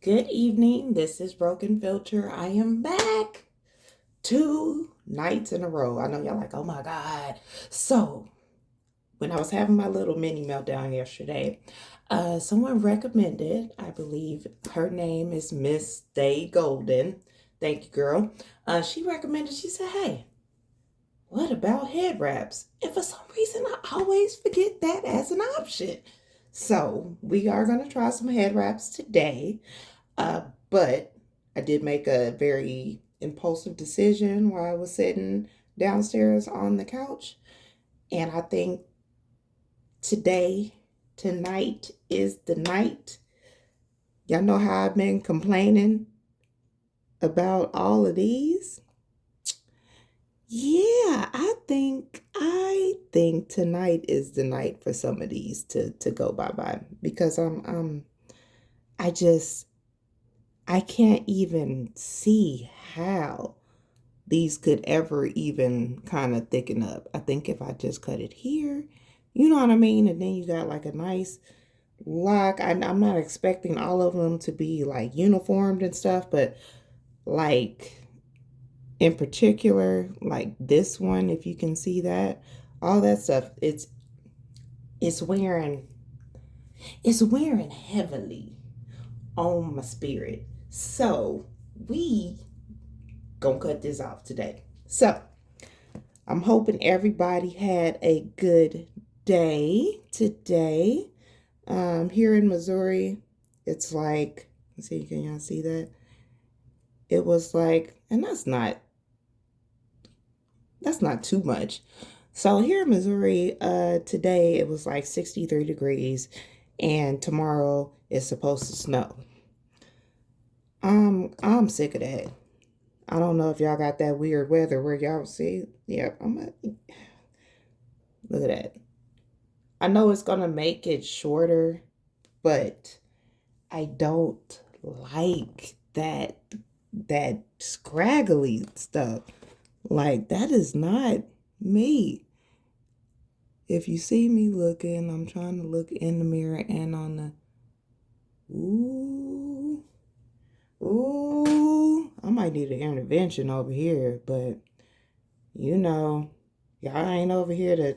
Good evening. This is Broken Filter. I am back 2 nights in a row. I know y'all like, oh my God. So, when I was having my little mini meltdown yesterday, someone recommended, I believe her name is Miss Day Golden. Thank you, girl. She recommended, she said, hey, what about head wraps? And for some reason, I always forget that as an option. So, we are going to try some head wraps today. But I did make a very impulsive decision while I was sitting downstairs on the couch. And I think tonight is the night. Y'all know how I've been complaining about all of these? Yeah, I think tonight is the night for some of these to go bye-bye because I just I can't even see how these could ever even kind of thicken up. I think if I just cut it here, you know what I mean? And then you got like a nice lock. I'm not expecting all of them to be like uniformed and stuff, but like in particular, like this one, if you can see that, all that stuff, it's wearing heavily on my spirit. So we gonna cut this off today. So I'm hoping everybody had a good day today. Here in Missouri, it's like, let's see, can y'all see that? It was like, and that's not too much. So here in Missouri, today it was like 63 degrees, and tomorrow it's supposed to snow. I'm sick of that. I don't know if y'all got that weird weather where y'all see. Yeah, look at that. I know it's gonna make it shorter, but I don't like that scraggly stuff. Like that is not me. If you see me looking, I'm trying to look in the mirror and on the Ooh, I might need an intervention over here, but y'all ain't over here to,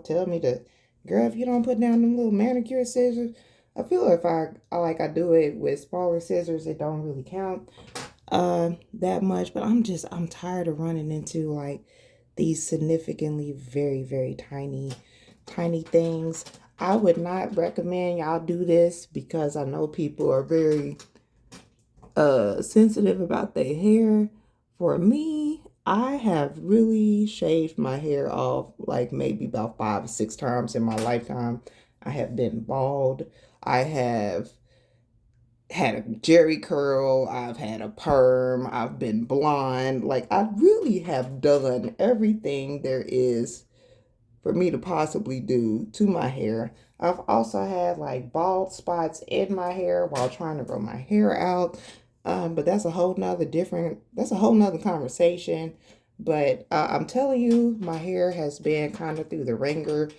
tell me to, girl, if you don't put down them little manicure scissors, I feel if I do it with smaller scissors, it don't really count that much, but I'm tired of running into like these significantly very, very tiny things. I would not recommend y'all do this because I know people are very sensitive about their hair. For me, I have really shaved my hair off like maybe about 5 or 6 times in my lifetime. I have been bald. I have had a jerry curl. I've had a perm. I've been blonde. Like I really have done everything there is for me to possibly do to my hair. I've also had like bald spots in my hair while trying to grow my hair out. But that's a whole nother conversation. But I'm telling you, my hair has been kind of through the ringer,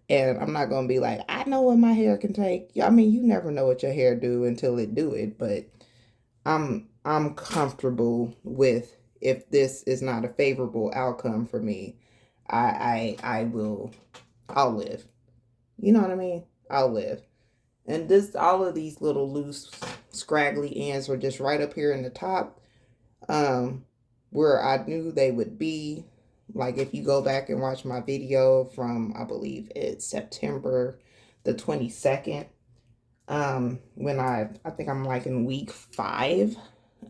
and I'm not gonna be like, I know what my hair can take. I mean, you never know what your hair do until it do it. But I'm comfortable with if this is not a favorable outcome for me, I'll live. You know what I mean? I'll live. And all of these little loose, scraggly ends were just right up here in the top, where I knew they would be. Like if you go back and watch my video from, I believe it's September the 22nd, when I think I'm like in week 5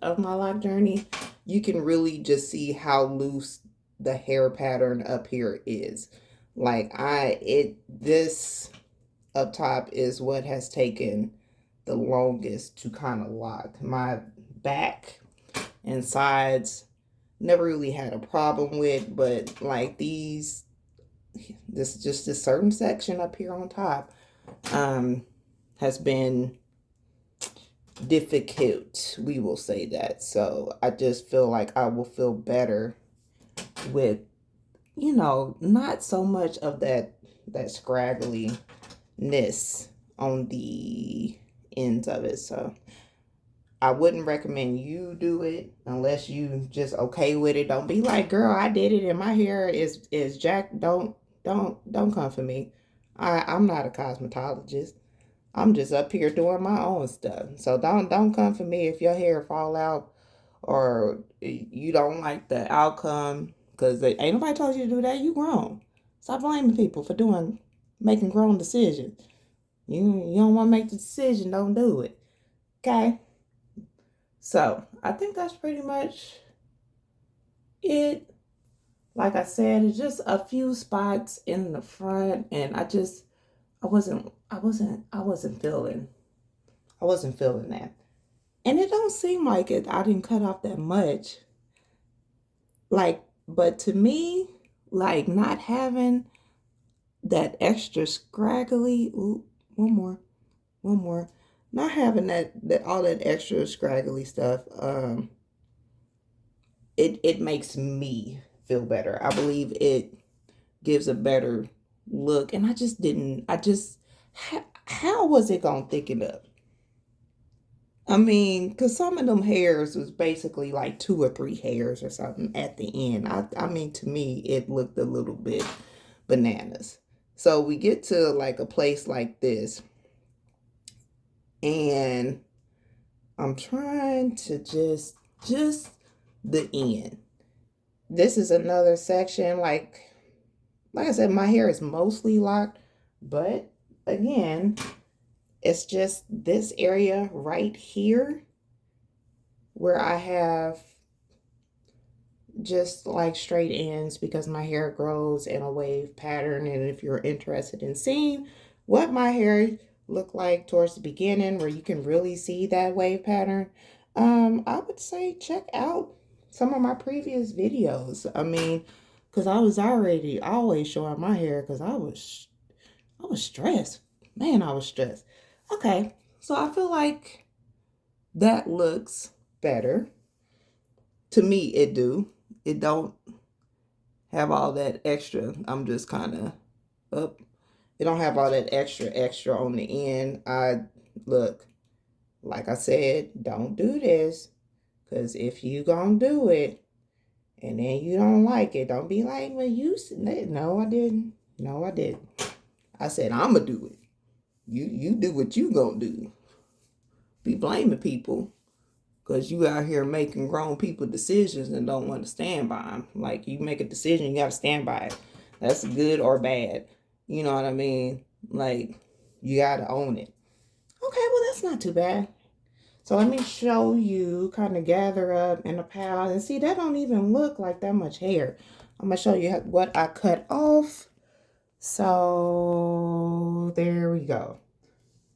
of my loc journey, you can really just see how loose the hair pattern up here is. Like this up top is what has taken the longest to kind of lock. My back and sides never really had a problem with, but like this certain section up here on top has been difficult, we will say that. So I just feel like I will feel better with not so much of that scraggliness on the ends of it. So I wouldn't recommend you do it unless you just okay with it. Don't be like, girl, I did it and my hair is jacked. Don't come for me. I'm not a cosmetologist. I'm just up here doing my own stuff. So don't come for me if your hair fall out or you don't like the outcome, because ain't nobody told you to do that. You grown. Stop blaming people for making grown decisions. You don't want to make the decision, don't do it. Okay? So I think that's pretty much it. Like I said, it's just a few spots in the front, and I wasn't feeling that. And it don't seem like it. I didn't cut off that much. Like, but to me, like not having that extra scraggly. Ooh, one more. Not having that all that extra scraggly stuff. It makes me feel better. I believe it gives a better look, and I just didn't. How was it gonna thicken up? I mean, because some of them hairs was basically like 2 or 3 hairs or something at the end. I mean, to me, it looked a little bit bananas. So we get to like a place like this, and I'm trying to just the end. This is another section. Like I said, my hair is mostly locked, but again, it's just this area right here where I have just like straight ends because my hair grows in a wave pattern. And if you're interested in seeing what my hair looked like towards the beginning where you can really see that wave pattern, I would say check out some of my previous videos. I mean, because I was already always showing my hair because I was stressed. Man, I was stressed. Okay, so I feel like that looks better. To me, it do. It don't have all that extra. I'm just kind of up. It don't have all that extra on the end. Look, like I said, don't do this. Because if you gonna do it and then you don't like it, don't be like, well, you said, no, I didn't. No, I didn't. I said, I'm going to do it. You do what you gonna do. Be blaming people because you out here making grown people decisions and don't want to stand by them. Like, you make a decision, you got to stand by it. That's good or bad. You know what I mean? Like, you got to own it. Okay, well, that's not too bad. So let me show you, kind of gather up in a pile. And see, that don't even look like that much hair. I'm going to show you what I cut off. So there we go.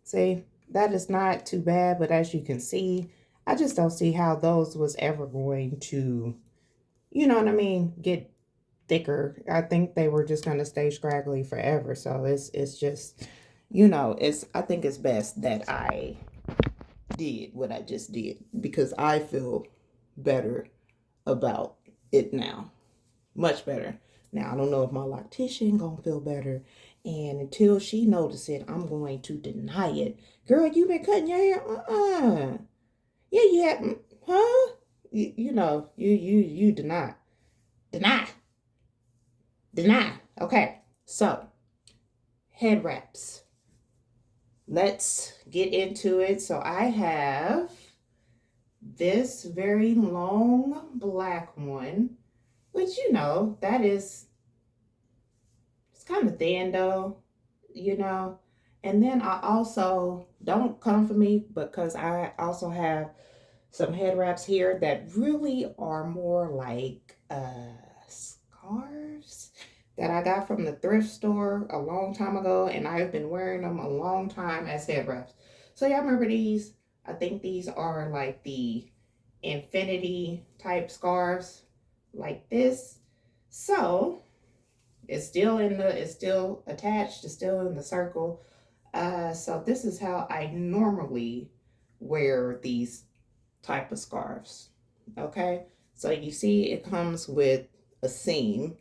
See, that is not too bad, but as you can see, I just don't see how those was ever going to, you know what I mean, get thicker. I think they were just going to stay scraggly forever. So it's just, you know, I think it's best that I did what I just did because I feel better about it now. Much better. Now, I don't know if my loctician gonna feel better. And until she notices it, I'm going to deny it. Girl, you been cutting your hair? Yeah, you have, huh? You know, you deny. Deny. Deny. Okay, so, head wraps. Let's get into it. So I have this very long black one, which, you know, it's kind of thin though, you know. And then I also, don't come for me because I also have some head wraps here that really are more like scarves that I got from the thrift store a long time ago, and I've been wearing them a long time as head wraps. So y'all remember these? I think these are like the infinity type scarves like this. So it's still attached, it's still in the circle. So this is how I normally wear these type of scarves. Okay, so you see it comes with a seam.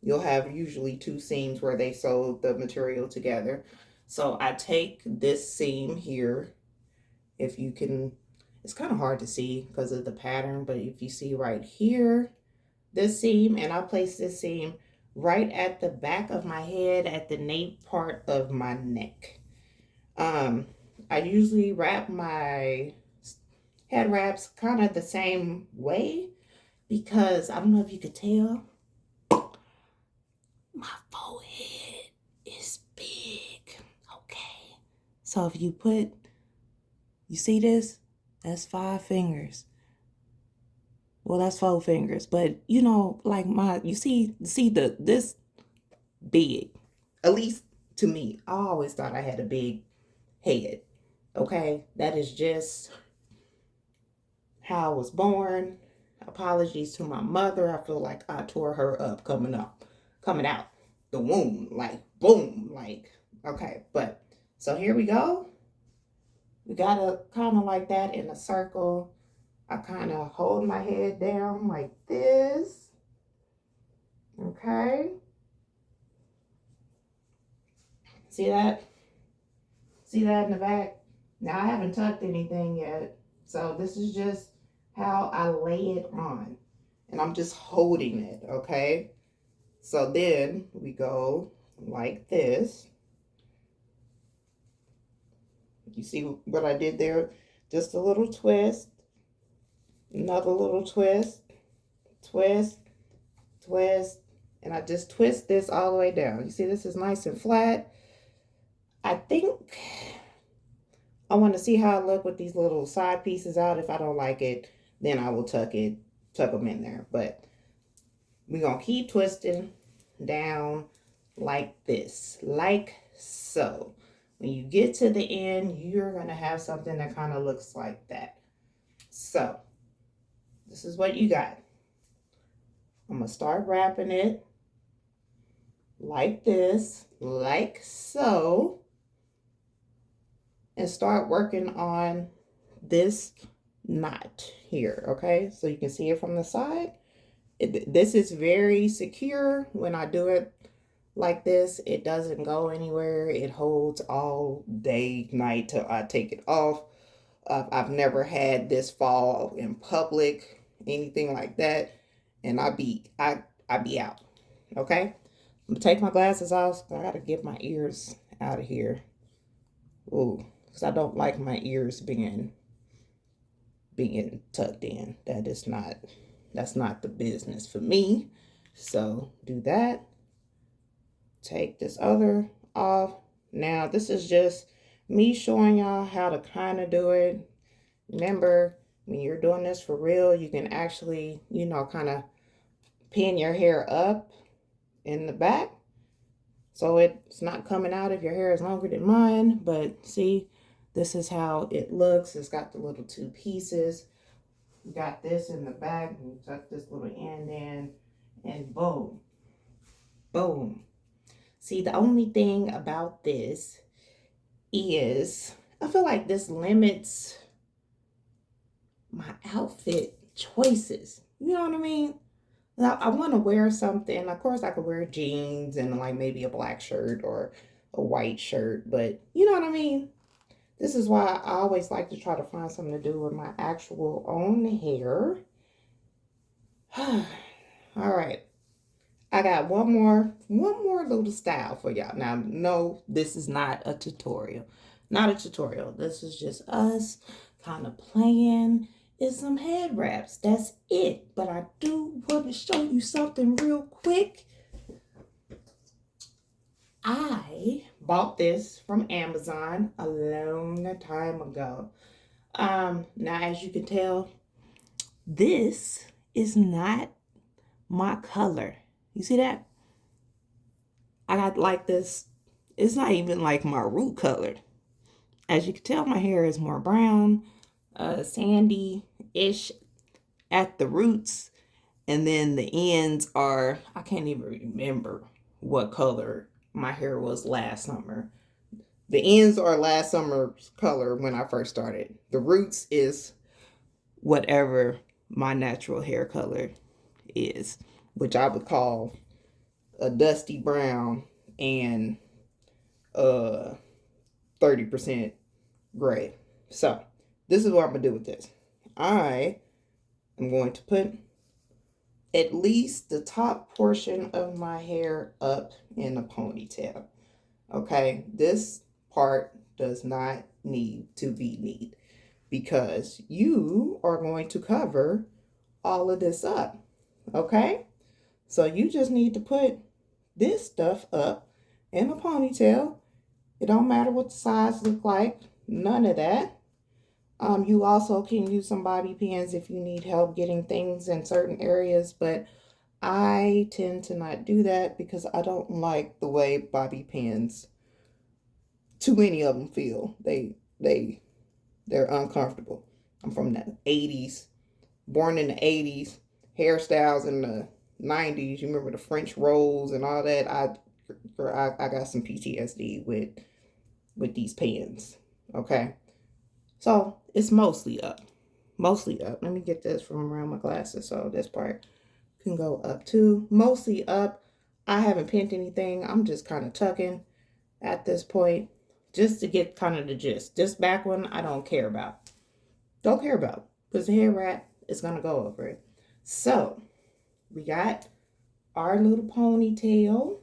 You'll have usually 2 seams where they sew the material together. So I take this seam here, if you can, It's kind of hard to see because of the pattern, but if you see right here, this seam, and I place this seam right at the back of my head at the nape part of my neck. I usually wrap my head wraps kind of the same way because I don't know if you could tell, my forehead is big. Okay. So if you put, you see this? That's 5 fingers. Well, that's 4 fingers, but you know, like you see this big. At least to me, I always thought I had a big head. Okay, that is just how I was born. Apologies to my mother. I feel like I tore her up coming out the womb, like boom, like okay. But so here we go. We gotta kind of like that in a circle. I kind of hold my head down like this. Okay. See that? See that in the back? Now I haven't tucked anything yet. So this is just how I lay it on. And I'm just holding it, okay? So then we go like this. You see what I did there? Just a little twist. Another little twist. Twist. Twist. And I just twist this all the way down. You see this is nice and flat. I think I want to see how I look with these little side pieces out. If I don't like it, then I will tuck them in there. But we're going to keep twisting down like this, like so. When you get to the end, you're going to have something that kind of looks like that. So this is what you got. I'm going to start wrapping it like this, like so. And start working on this knot here, okay? So you can see it from the side. This is very secure. When I do it like this, it doesn't go anywhere. It holds all day, night till I take it off. I've never had this fall in public, anything like that. And I be out, okay? I'm gonna take my glasses off. I gotta get my ears out of here. Ooh. Because I don't like my ears being tucked in. That's not the business for me. So do that. Take this other off. Now this is just me showing y'all how to kind of do it. Remember, when you're doing this for real, you can actually, you know, kind of pin your hair up in the back. So it's not coming out if your hair is longer than mine. But see, this is how it looks. It's got the little 2 pieces. We got this in the back. We tuck this little end in, and boom, boom. See, the only thing about this is I feel like this limits my outfit choices. You know what I mean? Now, I want to wear something. Of course, I could wear jeans and like maybe a black shirt or a white shirt, but you know what I mean? This is why I always like to try to find something to do with my actual own hair. All right. I got one more little style for y'all. Now, no, this is not a tutorial. Not a tutorial. This is just us kind of playing in some head wraps. That's it. But I do want to show you something real quick. I bought this from Amazon a long time ago. Now, as you can tell, this is not my color. You see that? I got like this. It's not even like my root color. As you can tell, my hair is more brown, sandy-ish at the roots. And then the ends are, I can't even remember what color my hair was last summer. The ends are last summer's color when I first started. The roots is whatever my natural hair color is, which I would call a dusty brown and 30% gray. So this is what I'm gonna do with this. I am going to put at least the top portion of my hair up in a ponytail. Okay, this part does not need to be neat because you are going to cover all of this up. Okay, so you just need to put this stuff up in a ponytail. It don't matter what the size look like, none of that. You also can use some bobby pins if you need help getting things in certain areas, but I tend to not do that because I don't like the way bobby pins, too many of them feel. They're uncomfortable. I'm from the 80s, born in the 80s, hairstyles in the 90s. You remember the French rolls and all that? I got some PTSD with these pins. Okay, so it's mostly up. Mostly up. Let me get this from around my glasses so this part can go up too. Mostly up. I haven't pinned anything. I'm just kind of tucking at this point just to get kind of the gist. This back one I don't care about. Don't care about because the hair wrap is going to go over it. So we got our little ponytail.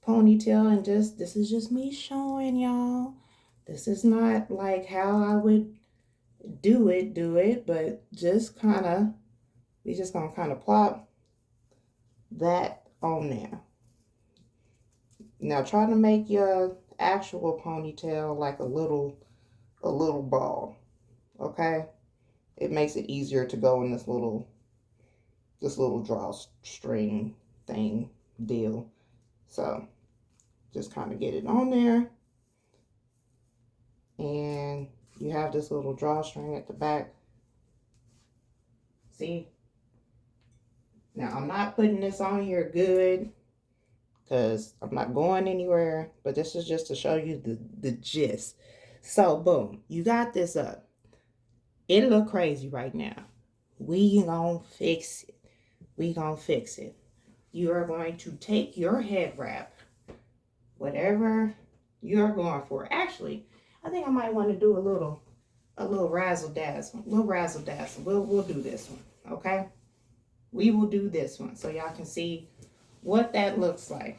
And just, this is just me showing y'all. This is not like how I would do it, but just kind of, we just gonna kind of plop that on there. Now try to make your actual ponytail like a little ball, okay? It makes it easier to go in this little drawstring thing deal. So just kind of get it on there. And you have this little drawstring at the back. See? Now I'm not putting this on here good because I'm not going anywhere, but this is just to show you the gist. So boom, you got this up. It look crazy right now. We gonna fix it. We gonna fix it. You are going to take your head wrap, whatever you're going for. Actually, I think I might want to do a little razzle dazzle. We'll do this one, okay? We will do this one so y'all can see what that looks like.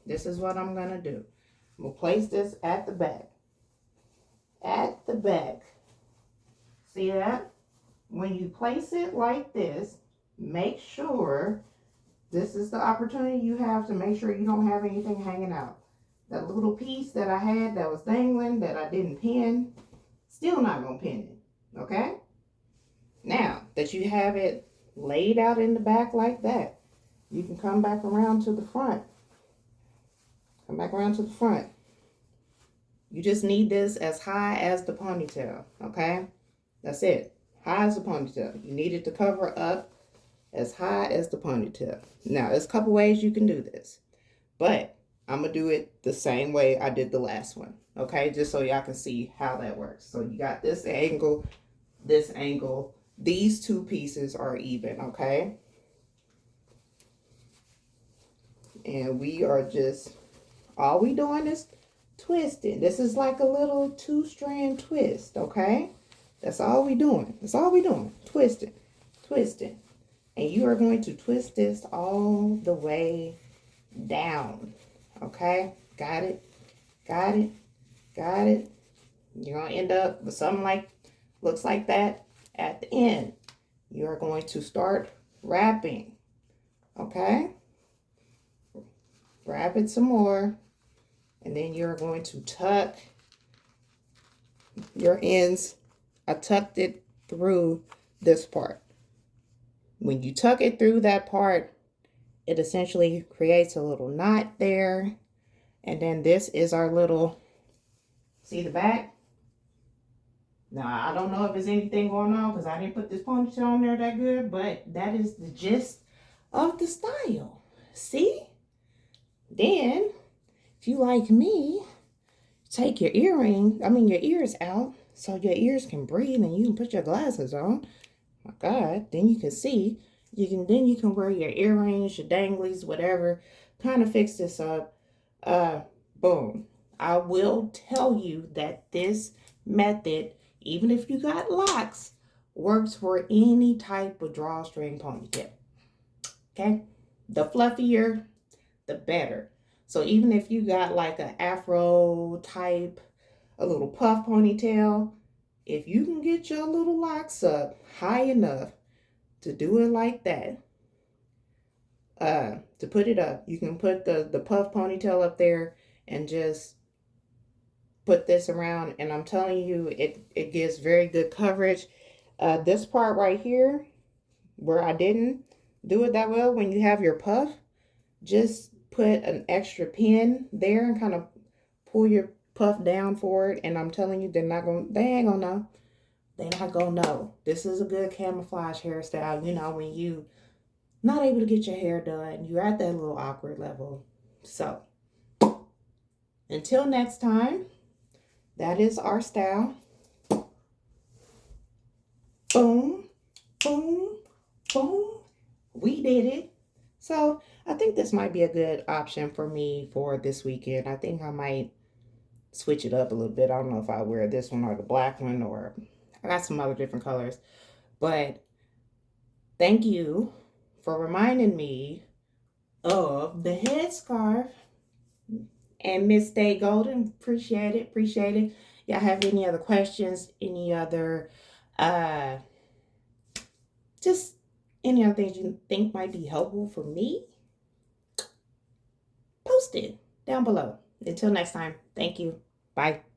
This is what I'm gonna do. I'm gonna place this at the back. At the back. See that? When you place it like this, make sure this is the opportunity you have to make sure you don't have anything hanging out. That little piece that I had that was dangling that I didn't pin, still not gonna pin it, okay? Now that you have it laid out in the back like that, you can come back around to the front. Come back around to the front. You just need this as high as the ponytail, okay? That's it. High as the ponytail. You need it to cover up as high as the ponytail. Now, there's a couple ways you can do this, but I'm going to do it the same way I did the last one, okay? Just so y'all can see how that works. So you got this angle, this angle. These two pieces are even, okay? And we are just, all we doing is twisting. This is like a little 2-strand twist, okay? That's all we doing. That's all we doing. Twisting, twisting. And you are going to twist this all the way down, okay? Got it? Got it? Got it? You're going to end up with something like, looks like that at the end. You are going to start wrapping, okay? Wrap it some more. And then you're going to tuck your ends. I tucked it through this part. When you tuck it through that part, it essentially creates a little knot there. And then this is our little, see the back? Now, I don't know if there's anything going on because I didn't put this ponytail on there that good, but that is the gist of the style. See? Then, if you like me, take your your ears out so your ears can breathe and you can put your glasses on. My God, then you can see. Then you can wear your earrings, your danglies, whatever. Kind of fix this up. Boom. I will tell you that this method even if you got locks, works for any type of drawstring ponytail. Okay? The fluffier, the better. So even if you got like an afro type, a little puff ponytail, if you can get your little locks up high enough to do it like that, to put it up, you can put the puff ponytail up there and just put this around, and I'm telling you, it gives very good coverage. This part right here where I didn't do it that well, when you have your puff, just put an extra pin there and kind of pull your puff down for it, and I'm telling you, they ain't gonna know. They're not gonna know. This is a good camouflage hairstyle, you know, when you not able to get your hair done, you're at that little awkward level. So until next time, that is our style. Boom, boom, boom. We did it. So I think this might be a good option for me for this weekend. I think I might switch it up a little bit. I don't know if I wear this one or the black one, or I got some other different colors. But thank you for reminding me of the headscarf and Miss Stay Golden. Appreciate it. Appreciate it. Y'all have any other questions? Any other just any other things you think might be helpful for me? Post it down below. Until next time, thank you. Bye.